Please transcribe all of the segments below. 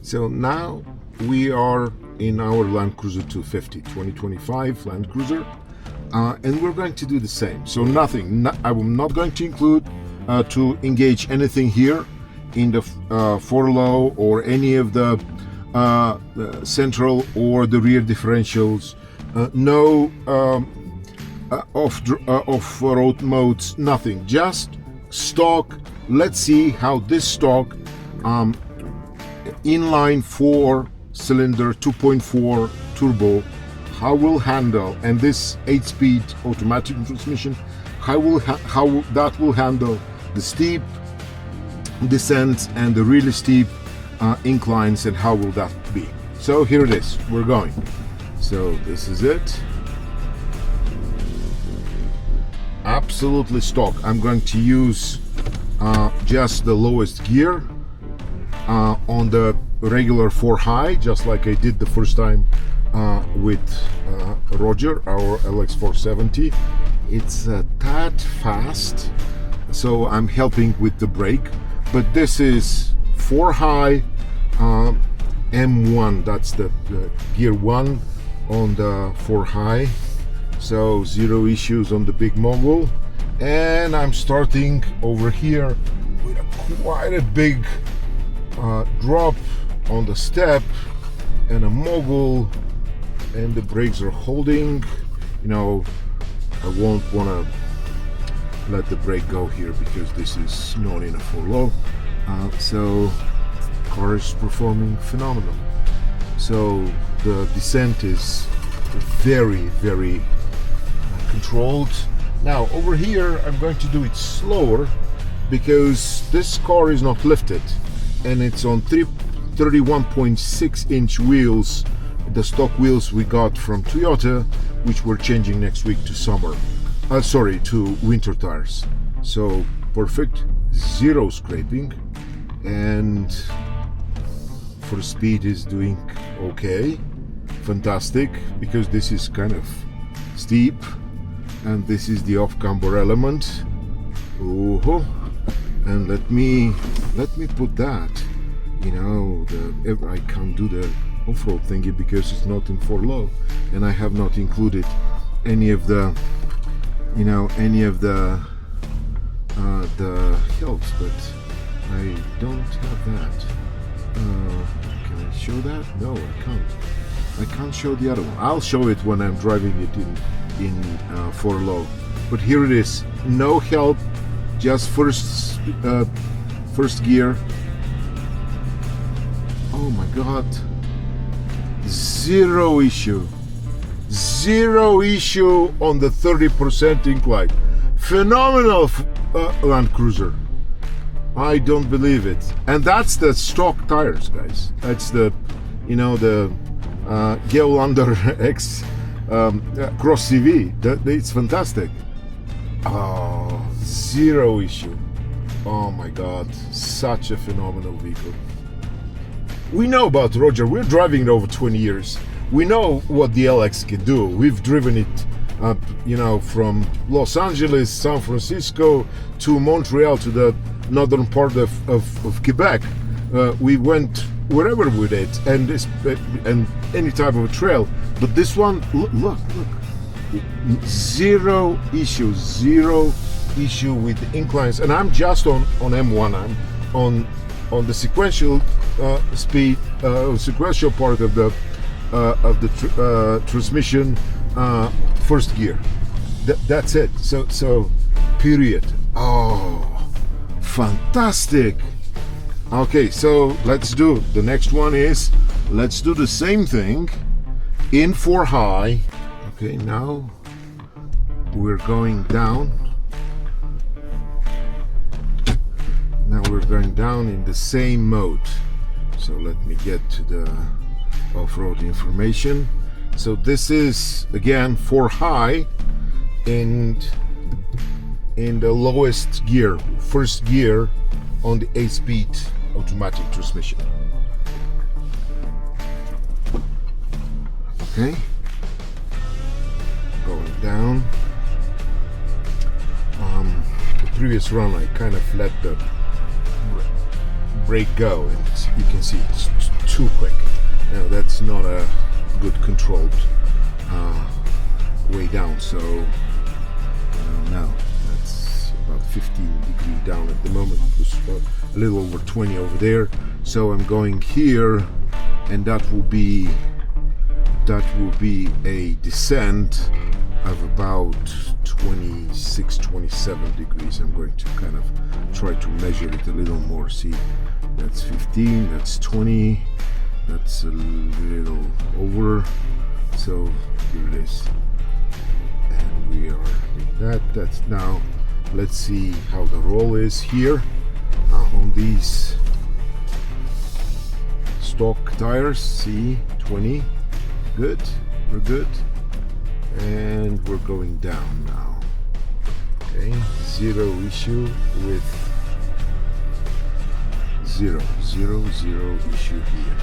So now we are in our Land Cruiser 250 2025 Land Cruiser, and we're going to do the same. So nothing, I'm not going to include to engage anything here in the for low or any of the central or the rear differentials. No off-road modes, nothing, just stock. Let's see how this stock inline 4-cylinder 2.4 turbo, how will handle, and this 8-speed automatic transmission, how that will handle the steep descents and the really steep inclines, and how will that be. So here it is, we're going. So this is it, absolutely stock. I'm going to use just the lowest gear on the regular 4 high, just like I did the first time with Roger, our LX470. It's a tad fast, so I'm helping with the brake, but this is 4 high M1, that's the gear 1 on the 4 high, so zero issues on the big mogul. And I'm starting over here with quite a big drop on the step and a mogul, and the brakes are holding. You know, I won't want to let the brake go here because this is not enough for low. So car is performing phenomenal. So the descent is very, very controlled. Now over here I'm going to do it slower because this car is not lifted and it's on 31.6 inch wheels, the stock wheels we got from Toyota, which we're changing next week to to winter tires. So perfect, zero scraping, and for speed is doing okay, fantastic, because this is kind of steep and this is the off camber element. Oh, and let me put that, you know, I can't do the off-road thingy because it's not in 4 low, and I have not included any of the, you know, the hills, but I don't have that. Can I show that? No, I can't show the other one. I'll show it when I'm driving it in 4 low. But here it is, no help, just first gear. Oh my god, zero issue on the 30% incline. Phenomenal Land Cruiser, I don't believe it. And that's the stock tires, guys. That's the, you know, the Geolandar X Cross CV. It's fantastic. Oh, zero issue. Oh my god, such a phenomenal vehicle. We know about Roger, we're driving it over 20 years. We know what the LX can do. We've driven it you know, from Los Angeles, San Francisco to Montreal to the northern part of Quebec. We went wherever with it, and any type of a trail. But this one, look, zero issue with the inclines. And I'm just on M1. I'm on the sequential speed, sequential part of the transmission, first gear. That's it. So period. Oh, fantastic. Okay, so let's do the next one. Is let's do the same thing in 4 high. Okay, now we're going down. Now we're going down in the same mode. So let me get to the off-road information. So this is again 4 high and in the lowest gear, first gear on the 8-speed automatic transmission. Okay, going down. The previous run I kind of let the brake go, and you can see it's too quick. Now that's not a good controlled way down. So now that's about 15 degrees down at the moment. It was a little over 20 over there. So I'm going here, and that will be a descent of about 26-27 degrees. I'm going to kind of try to measure it a little more. See, that's 15, that's 20, that's a little over, so here it is, and we are doing that's now. Let's see how the roll is here on these stock tires. See, 20, good, we're good, and we're going down now. Okay, zero issue with zero issue here.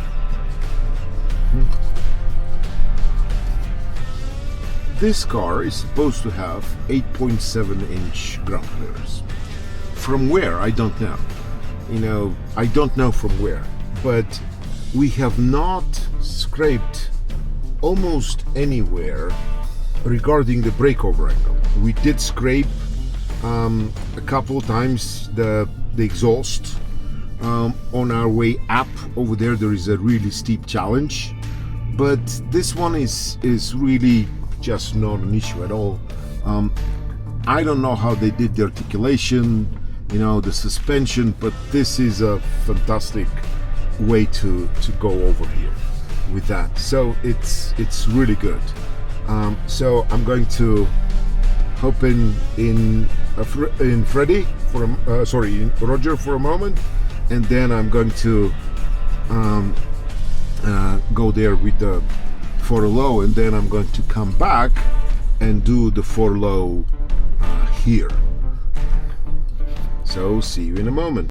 This car is supposed to have 8.7-inch ground clearance. From where, I don't know. I don't know from where, but we have not scraped almost anywhere regarding the breakover angle. We did scrape a couple of times the exhaust on our way up. Over there is a really steep challenge, but this one is really just not an issue at all. I don't know how they did the articulation, the suspension, but this is a fantastic way to go over here with that. So it's really good. So I'm going to hop in Freddie for in Roger for a moment, and then I'm going to go there with the 4 low, and then I'm going to come back and do the 4 low here. So see you in a moment.